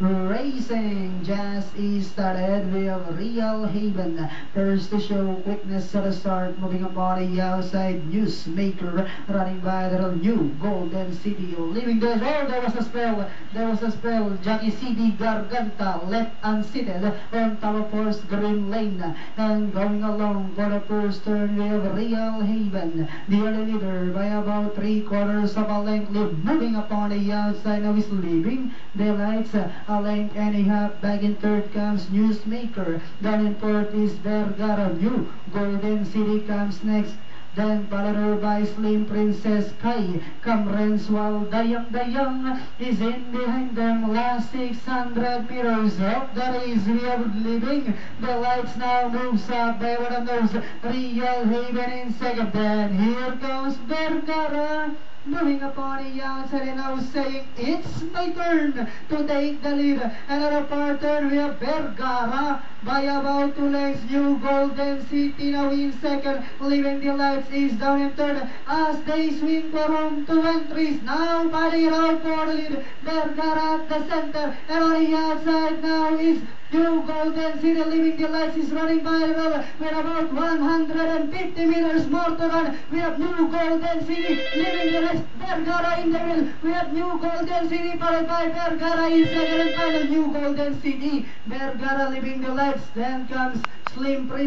Racing just started. We have Real Haven. First to show quickness at the start. Moving upon the outside. Newsmaker running by the new Golden City. Leaving this. Oh, there was a spell. There was a spell. Jockey CD Garganta left unseated on top of first Green Lane. And going along for the first turn, we have Real Haven. The early leader by about 3/4 of a length. Moving upon the outside. Now is leaving the lights. A length and a half. Back in third comes Newsmaker. Then in fourth is Vergara. New Golden City comes next. Then followed by Slim Princess Kai. Camrens while Dayang is in behind them. Last 600 meters of the race. We are leaving. The lights now moves up by what knows. Real Haven in second. Then here comes Vergara. Moving upon the outside and now saying, it's my turn to take the lead. Another part turn, we have Vergara by about 2 lengths. New Golden City now in second. Leaving the lights is down in third as they swing for home to entries. Now fighting around for the lead. Vergara at the center. And on the outside now is New Golden City. Leaving the lights is running by the road with about 150 meters more to run. We have New Golden City leaving the lights. Vergara in the middle. We have New Golden City followed by Vergara in second and final. New Golden City. Vergara leaving the lights. Then comes Slim Prince.